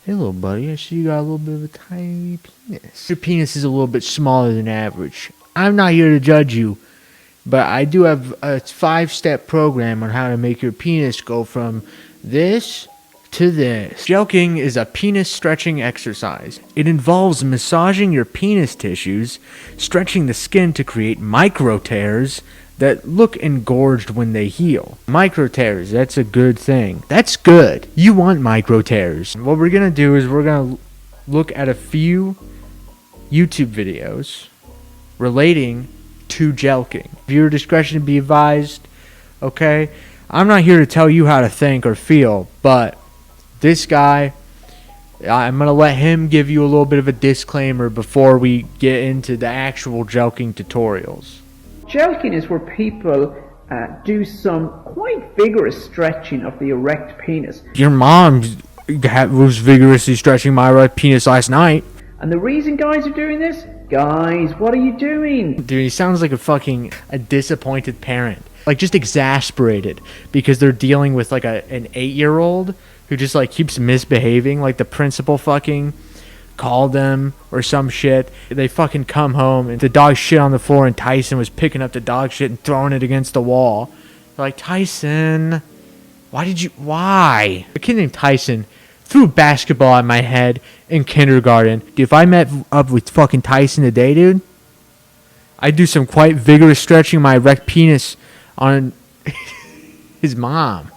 Hey little buddy, I see you got a little bit of a tiny penis. Your penis is a little bit smaller than average. I'm not here to judge you, but I do have a 5-step program on how to make your penis go from this to this. JELQing is a penis stretching exercise. It involves massaging your penis tissues, stretching the skin to create micro tears that look engorged when they heal. Micro tears, that's a good thing. That's good. You want micro tears. What we're gonna do is we're gonna look at a few YouTube videos relating to JELQing. Viewer discretion to be advised, okay? I'm not here to tell you how to think or feel, but this guy, I'm going to let him give you a little bit of a disclaimer before we get into the actual JELQing tutorials. JELQing is where people do some quite vigorous stretching of the erect penis. Your mom was vigorously stretching my erect penis last night. And the reason guys are doing this? Guys, what are you doing? Dude, he sounds like a disappointed parent. Like, just exasperated because they're dealing with like an 8-year-old who just like keeps misbehaving. Like the principal fucking called them or some shit. They fucking come home and the dog shit on the floor and Tyson was picking up the dog shit and throwing it against the wall. They're like, Tyson, why? A kid named Tyson threw a basketball at my head in kindergarten. Dude, if I met up with fucking Tyson today, dude, I'd do some quite vigorous stretching of my erect penis on his mom.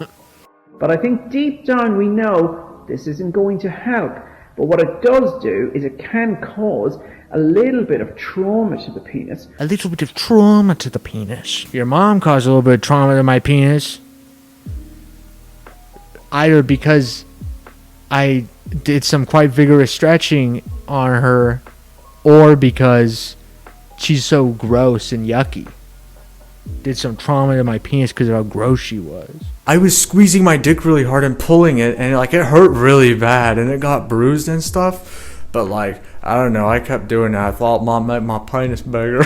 But I think deep down we know this isn't going to help. But what it does do is it can cause a little bit of trauma to the penis. A little bit of trauma to the penis. Your mom caused a little bit of trauma to my penis. Either because I did some quite vigorous stretching on her, or because she's so gross and yucky. Did some trauma to my penis because of how gross she was. I was squeezing my dick really hard and pulling it, and like it hurt really bad, and it got bruised and stuff. But like, I don't know, I kept doing that. I thought Mom made my penis bigger.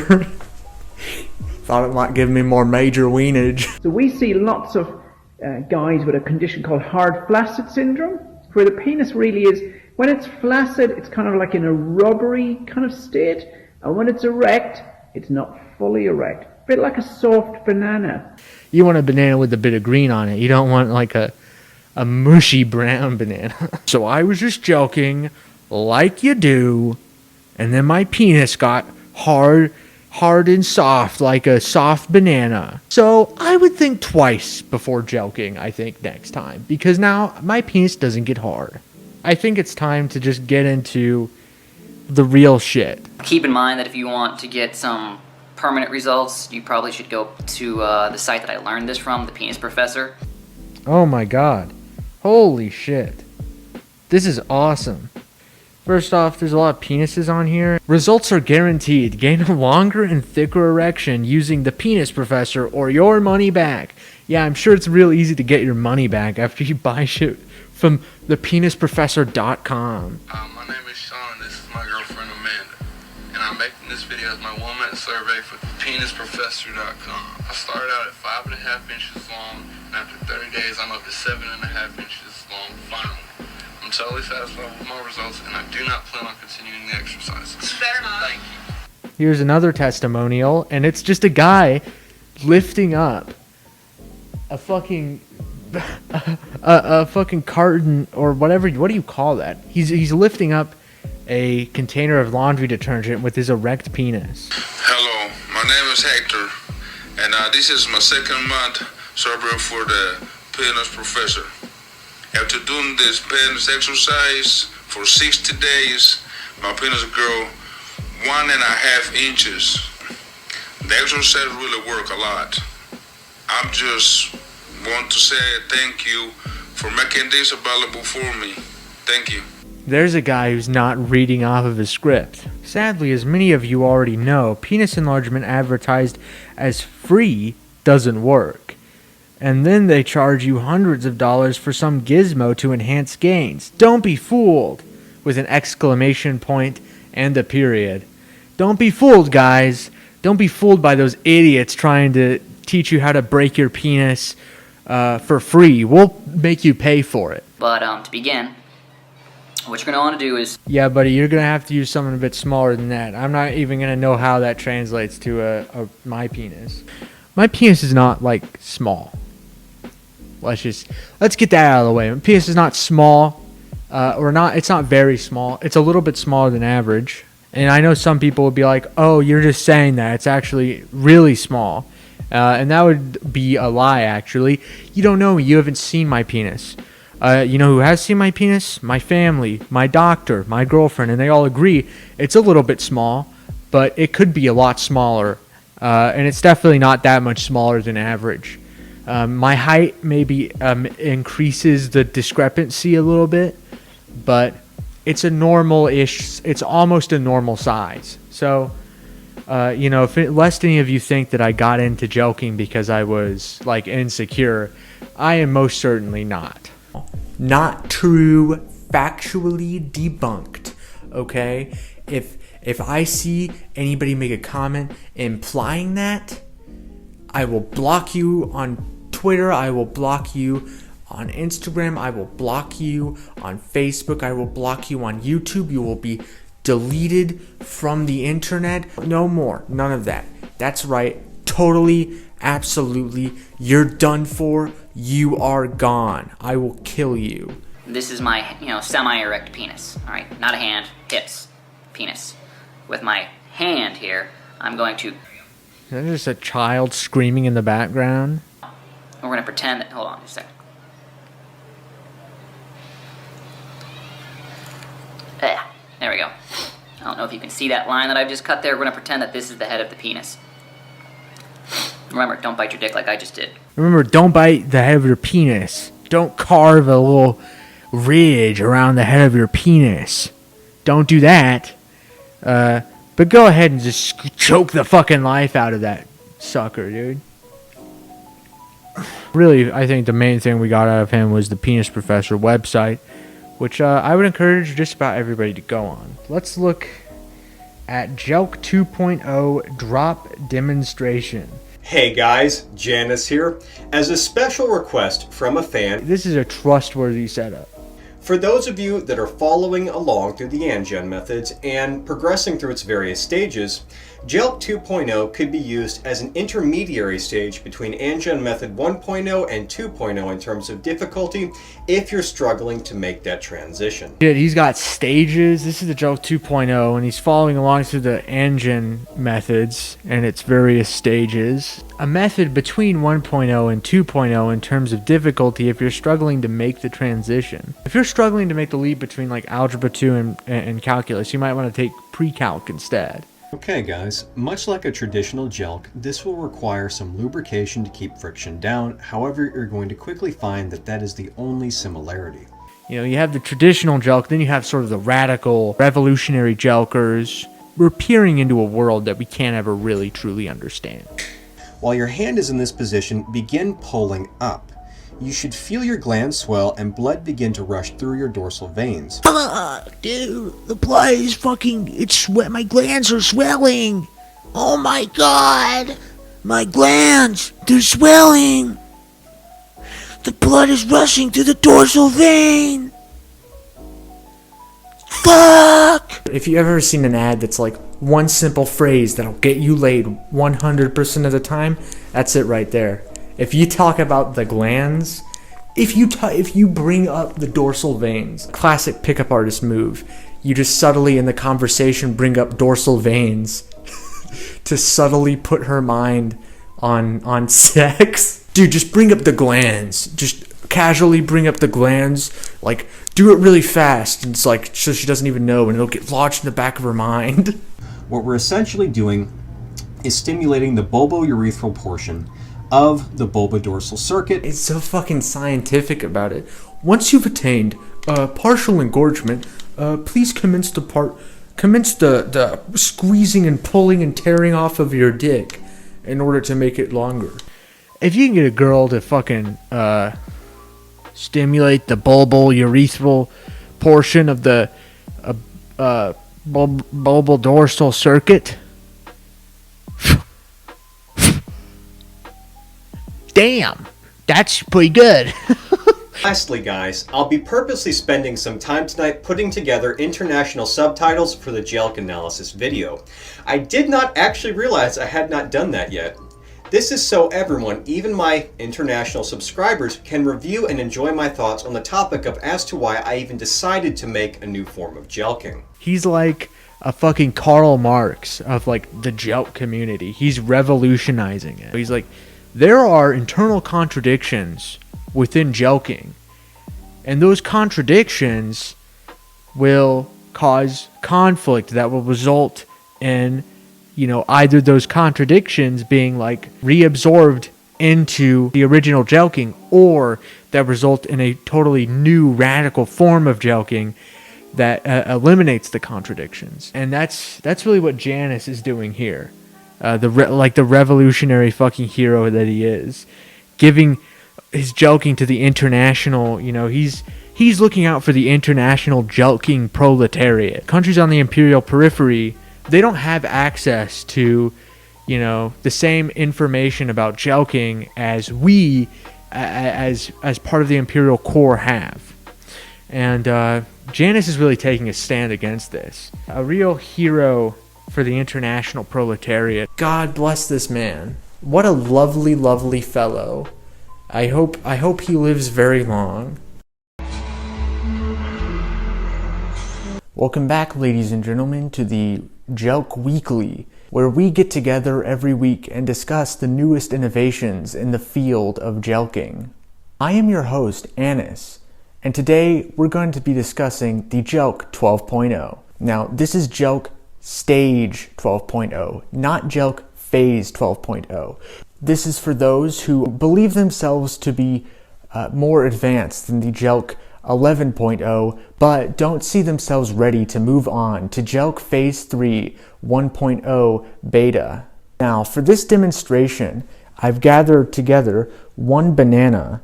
Thought it might give me more major weenage. So we see lots of guys with a condition called hard flaccid syndrome, where the penis really is, when it's flaccid, it's kind of like in a rubbery kind of state, and when it's erect, it's not fully erect. A bit like a soft banana. You want a banana with a bit of green on it. You don't want like a mushy brown banana. So I was just JELQing like you do, and then my penis got hard and soft like a soft banana. So I would think twice before JELQing, I think, next time, because now my penis doesn't get hard. I think it's time to just get into the real shit. Keep in mind that if you want to get some permanent results, you probably should go to the site that I learned this from, the Penis Professor. Oh my god. Holy shit. This is awesome. First off, there's a lot of penises on here. Results are guaranteed. Gain a longer and thicker erection using the Penis Professor or your money back. Yeah, I'm sure it's real easy to get your money back after you buy shit from thepenisprofessor.com. My name is Sean, this is my girlfriend Amanda, and I'm making this video as my 1-minute survey for penisprofessor.com. I started out at 5.5 inches long, and after 30 days I'm up to 7.5 inches long finally. I'm totally satisfied with my results, and I do not plan on continuing the exercises. Better not. Thank you. Here's another testimonial, and it's just a guy lifting up a fucking a fucking carton or whatever. What do you call that? He's lifting up a container of laundry detergent with his erect penis. Hello, my name is Hector, and this is my 2nd month survey for the Penis Professor. After doing this penis exercise for 60 days, my penis grew 1.5 inches. The exercise really worked a lot. I just want to say thank you for making this available for me. Thank you. There's a guy who's not reading off of his script. Sadly, as many of you already know, penis enlargement advertised as free doesn't work. And then they charge you hundreds of dollars for some gizmo to enhance gains. Don't be fooled! With an exclamation point and a period. Don't be fooled, guys. Don't be fooled by those idiots trying to teach you how to break your penis for free. We'll make you pay for it. But to begin, What you're going to want to do is, Yeah, buddy, you're gonna have to use something a bit smaller than that. I'm not even gonna know how that translates to my penis. My penis is not like small. Let's get that out of the way. My penis is not small, It's not very small. It's a little bit smaller than average. And I know some people would be like, "Oh, you're just saying that. It's actually really small," and that would be a lie. Actually, you don't know me. You haven't seen my penis. You know who has seen my penis? My family, my doctor, my girlfriend, and they all agree it's a little bit small, but it could be a lot smaller, and it's definitely not that much smaller than average. My height maybe increases the discrepancy a little bit, but it's a normal-ish, it's almost a normal size. So, lest any of you think that I got into joking because I was, like, insecure, I am most certainly not. Not true, factually debunked, okay? If I see anybody make a comment implying that, I will block you on Twitter, I will block you on Instagram, I will block you on Facebook, I will block you on YouTube, you will be deleted from the internet. No more, none of that. That's right, totally, absolutely, you're done for, you are gone. I will kill you. this is my, semi-erect penis. All right, not a hand, hips, penis. With my hand here, I'm going to... There's just a child screaming in the background. We're going to pretend that... Hold on just a second. There we go. I don't know if you can see that line that I've just cut there. We're going to pretend that this is the head of the penis. Remember, don't bite your dick like I just did. Remember, don't bite the head of your penis. Don't carve a little ridge around the head of your penis. Don't do that. But go ahead and just choke the fucking life out of that sucker, dude. Really, I think the main thing we got out of him was the Penis Professor website, which I would encourage just about everybody to go on. Let's look at JELQ 2.0 drop demonstration. Hey guys, Janice here. As a special request from a fan, This is a trustworthy setup. for those of you that are following along through the ANGEN methods and progressing through its various stages, JELQ 2.0 could be used as an intermediary stage between ANGEN method 1.0 and 2.0 in terms of difficulty if you're struggling to make that transition. Dude, he's got stages. This is the JELQ 2.0, and he's following along through the engine methods and its various stages. A method between 1.0 and 2.0 in terms of difficulty if you're struggling to make the transition. If you're struggling to make the leap between like Algebra 2 and Calculus, you might want to take Pre-Calc instead. Okay guys, much like a traditional JELQ, this will require some lubrication to keep friction down. However, you're going to quickly find that that is the only similarity. You know, you have the traditional JELQ, then you have sort of the radical, revolutionary JELKers. We're peering into a world that we can't ever really truly understand. While your hand is in this position, begin pulling up. You should feel your glands swell and blood begin to rush through your dorsal veins. Fuck, dude, the blood is fucking, my glands are swelling. Oh my god, my glands, they're swelling. The blood is rushing through the dorsal vein. Fuck. If you ever seen an ad that's like one simple phrase that'll get you laid 100% of the time, that's it right there. If you talk about the glands, if you bring up the dorsal veins, classic pickup artist move, you just subtly in the conversation bring up dorsal veins to subtly put her mind on sex. Dude, just bring up the glands. Just casually bring up the glands. Like, do it really fast. And it's like, so she doesn't even know, and it'll get lodged in the back of her mind. What we're essentially doing is stimulating the bulbourethral portion of the bulbodorsal circuit. It's so fucking scientific about it. Once you've attained partial engorgement, please commence the squeezing and pulling and tearing off of your dick in order to make it longer. If you can get a girl to fucking stimulate the bulbourethral portion of the bulbodorsal circuit, damn, that's pretty good. Lastly, guys, I'll be purposely spending some time tonight putting together international subtitles for the JELQ analysis video. I did not actually realize I had not done that yet. This is so everyone, even my international subscribers, can review and enjoy my thoughts on the topic of as to why I even decided to make a new form of JELQing. He's like a fucking Karl Marx of like the JELQ community. He's revolutionizing it. He's like, there are internal contradictions within JELQing, and those contradictions will cause conflict that will result in, you know, either those contradictions being like reabsorbed into the original JELQing, or that result in a totally new radical form of JELQing that eliminates the contradictions. And that's really what Janus is doing here. The revolutionary fucking hero that he is, giving his JELQing to the international, you know, he's looking out for the international JELQing proletariat. Countries on the imperial periphery, they don't have access to, you know, the same information about JELQing as we, as part of the imperial core have. And Janus is really taking a stand against this. A real hero for the international proletariat. God bless this man. What a lovely, lovely fellow. I hope he lives very long. Welcome back, ladies and gentlemen, to the JELQ Weekly, where we get together every week and discuss the newest innovations in the field of JELQing. I am your host, Anis, and today we're going to be discussing the JELQ 12.0. Now, this is JELQ Stage 12.0, not JELQ Phase 12.0. This is for those who believe themselves to be more advanced than the JELQ 11.0, but don't see themselves ready to move on to JELQ Phase 3 1.0 Beta. Now, for this demonstration, I've gathered together one banana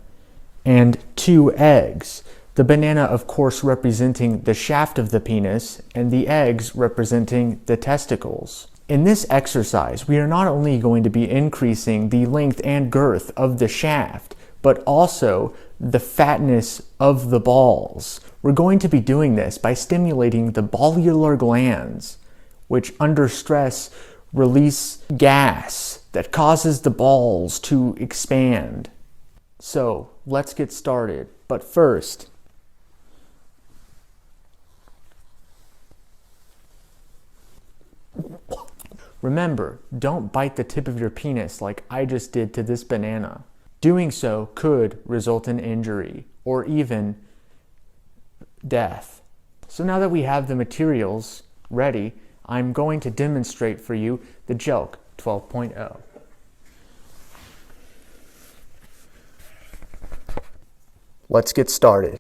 and 2 eggs. The banana, of course, representing the shaft of the penis, and the eggs representing the testicles. In this exercise, we are not only going to be increasing the length and girth of the shaft, but also the fatness of the balls. We're going to be doing this by stimulating the ballular glands, which under stress release gas that causes the balls to expand. So, let's get started. But first, remember, don't bite the tip of your penis like I just did to this banana. Doing so could result in injury or even death. So now that we have the materials ready, I'm going to demonstrate for you the JELQ 12.0. Let's get started.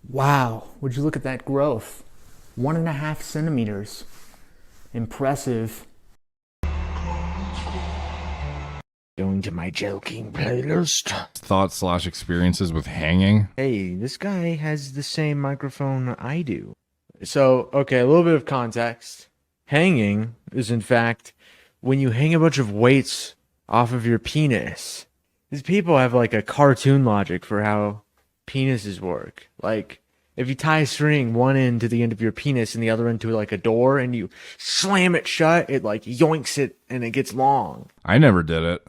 Wow, would you look at that growth? 1.5 centimeters. Impressive. Going to my JELQing playlist. Thoughts/experiences with hanging. Hey, this guy has the same microphone I do. So, okay, a little bit of context. Hanging is, in fact, when you hang a bunch of weights off of your penis. These people have like a cartoon logic for how penises work. Like, if you tie a string one end to the end of your penis and the other end to like a door and you slam it shut, it like yoinks it and it gets long. I never did it,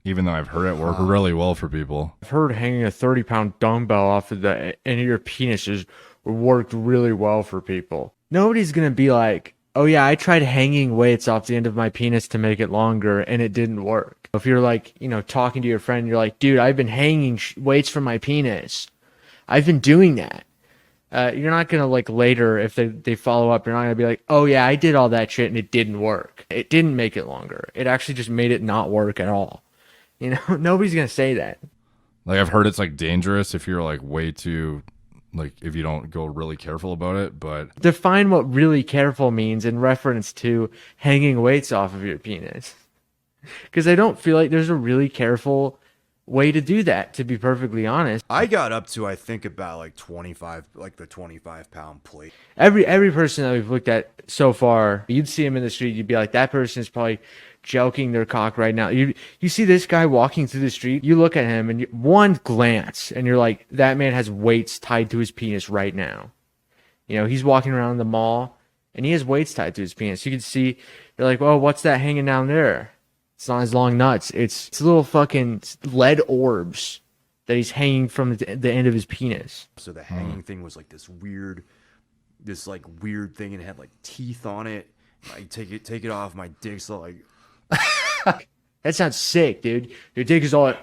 even though I've heard it work really well for people. I've heard hanging a 30-pound dumbbell off of the end of your penis has worked really well for people. Nobody's going to be like, oh yeah, I tried hanging weights off the end of my penis to make it longer and it didn't work. If you're like, you know, talking to your friend, you're like, dude, I've been hanging weights from my penis. I've been doing that. You're not going to like later, if they follow up, you're not going to be like, oh yeah, I did all that shit and it didn't work. It didn't make it longer. It actually just made it not work at all. You know, nobody's going to say that. Like, I've heard it's like dangerous if you're like way too, like, if you don't go really careful about it, but define what really careful means in reference to hanging weights off of your penis. Because I don't feel like there's a really careful way to do that, to be perfectly honest. I got up to, I think, about like 25, like the 25-pound plate. Every person that we've looked at so far, you'd see him in the street, you'd be like, that person is probably jelking their cock right now. You see this guy walking through the street, you look at him and one glance and you're like, that man has weights tied to his penis right now. You know, he's walking around the mall and he has weights tied to his penis. You can see, you're like, oh, what's that hanging down there? It's not his long nuts. It's little fucking lead orbs that he's hanging from the end of his penis. So the hanging thing was like this weird thing, and it had like teeth on it. I take it off, my dick's all like. That sounds sick, dude. Your dick is all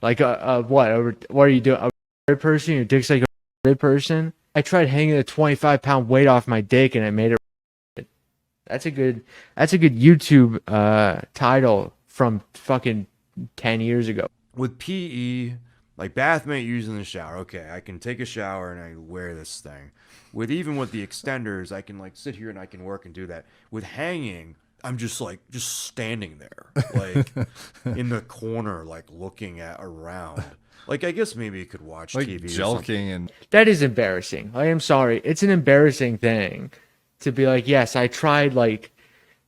like what? What are you doing? A person? Your dick's like a person? I tried hanging a 25-pound weight off my dick and it made it. That's a good YouTube title from fucking 10 years ago. With PE, like bathmate using the shower, okay, I can take a shower and I wear this thing. With the extenders, I can like sit here and I can work and do that. With hanging, I'm just standing there, like in the corner, like looking around. Like, I guess maybe you could watch like TV. jelking and That is embarrassing. I am sorry. It's an embarrassing thing to be like, yes, I tried like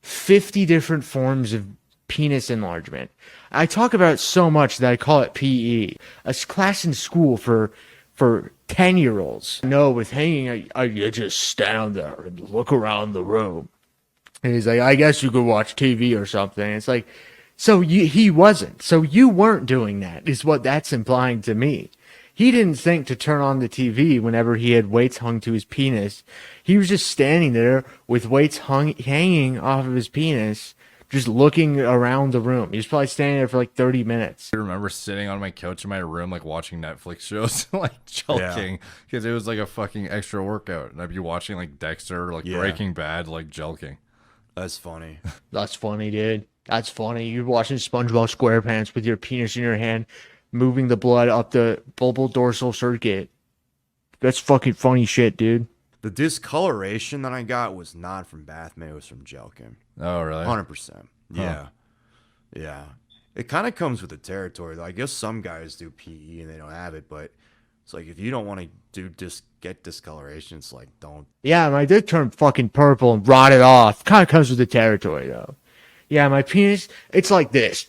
50 different forms of penis enlargement. I talk about it so much that I call it PE, a class in school for 10-year-olds. No, with hanging, you just stand there and look around the room. And he's like, I guess you could watch TV or something. It's like, so he wasn't. So you weren't doing that, is what that's implying to me. He didn't think to turn on the TV whenever he had weights hung to his penis. He was just standing there with weights hanging off of his penis, just looking around the room. He was probably standing there for like 30 minutes. I remember sitting on my couch in my room, like watching Netflix shows, like jelking, because it was like a fucking extra workout. And I'd be watching like Dexter, like Breaking Bad, like jelking. That's funny. That's funny, dude. That's funny. You're watching SpongeBob SquarePants with your penis in your hand, moving the blood up the bulbodorsal circuit. That's fucking funny shit, dude. The discoloration that I got was not from bathmate, it was from jelking. Oh, really? 100%. Yeah. Yeah. It kind of comes with the territory, though. I guess some guys do PE and they don't have it, but it's like if you don't want to get discoloration, it's like don't. Yeah, my dick turned fucking purple and rotted off. Kind of comes with the territory, though. Yeah, my penis, it's like this.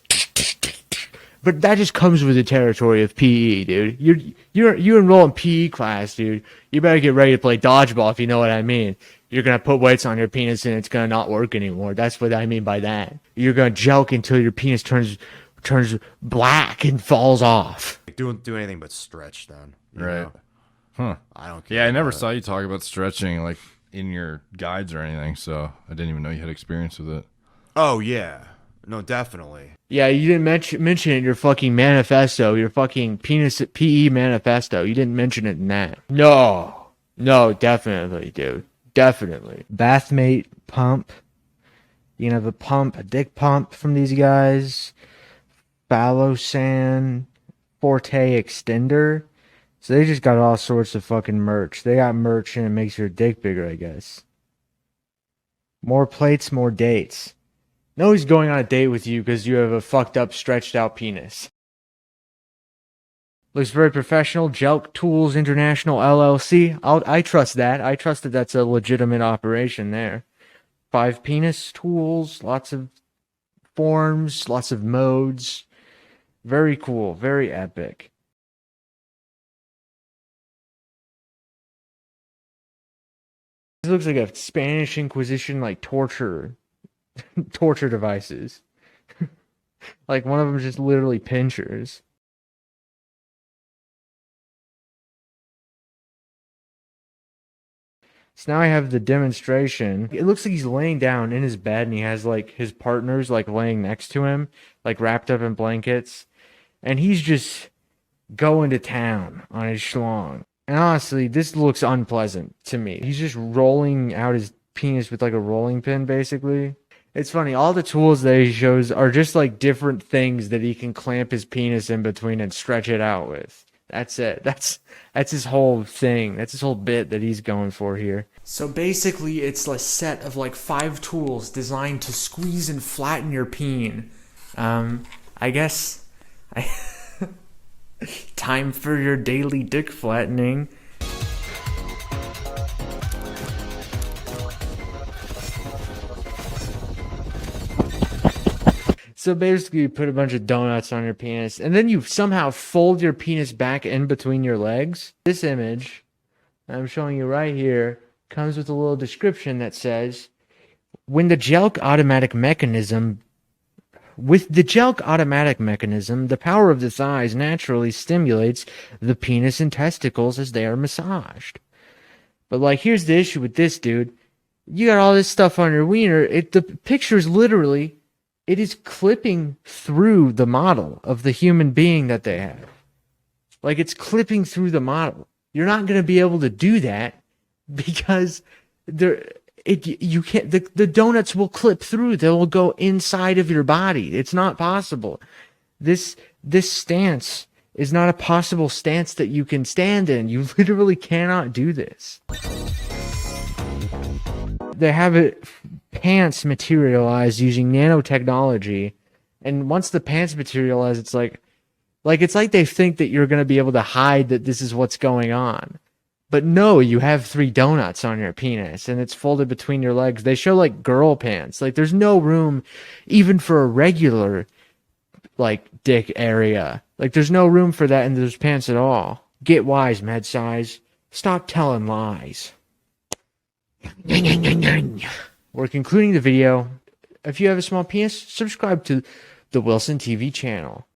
But that just comes with the territory of PE, dude. You enroll in PE class, dude. You better get ready to play dodgeball, if you know what I mean. You're gonna put weights on your penis and it's gonna not work anymore. That's what I mean by that. You're gonna jelk until your penis turns black and falls off. Like, do anything but stretch then. You Right. know? Huh. I don't care. Yeah, I never about saw you talk about stretching like in your guides or anything, so I didn't even know you had experience with it. Oh, yeah. No, definitely. Yeah, you didn't mention it in your fucking manifesto, your fucking penis PE manifesto. You didn't mention it in that. No, definitely, dude. Definitely. Bathmate pump. You know, the pump, a dick pump from these guys. Phallosan Forte extender. So they just got all sorts of fucking merch. They got merch and it makes your dick bigger, I guess. More plates, more dates. No, he's going on a date with you because you have a fucked up, stretched out penis. Looks very professional. JELQ Tools International LLC. I trust that. I trust that that's a legitimate operation there. 5 penis tools, lots of forms, lots of modes. Very cool. Very epic. This looks like a Spanish Inquisition, like torture devices. Like one of them is just literally pinchers. So now I have the demonstration. It looks like he's laying down in his bed and he has like his partners like laying next to him, like wrapped up in blankets. And he's just going to town on his schlong. And honestly, this looks unpleasant to me. He's just rolling out his penis with like a rolling pin, basically. It's funny, all the tools that he shows are just like different things that he can clamp his penis in between and stretch it out with. That's it. That's his whole thing. That's his whole bit that he's going for here. So basically, it's a set of like 5 tools designed to squeeze and flatten your peen. I guess Time for your daily dick flattening. So basically, you put a bunch of donuts on your penis, and then you somehow fold your penis back in between your legs. This image I'm showing you right here comes with a little description that says, with the JELQ automatic mechanism, the power of the thighs naturally stimulates the penis and testicles as they are massaged. But like, here's the issue with this, dude. You got all this stuff on your wiener. The picture's literally, it is clipping through the model of the human being that they have. Like, it's clipping through the model. You're not going to be able to do that because you can't. The donuts will clip through. They will go inside of your body. It's not possible. This stance is not a possible stance that you can stand in. You literally cannot do this. They have pants materialize using nanotechnology, and once the pants materialize, it's like they think that you're going to be able to hide that this is what's going on. But no, you have 3 donuts on your penis, and it's folded between your legs. They show like girl pants. Like, there's no room even for a regular like dick area. Like, there's no room for that in those pants at all. Get wise, med size. Stop telling lies. We're concluding the video. If you have a small penis, subscribe to the Wilson TV channel.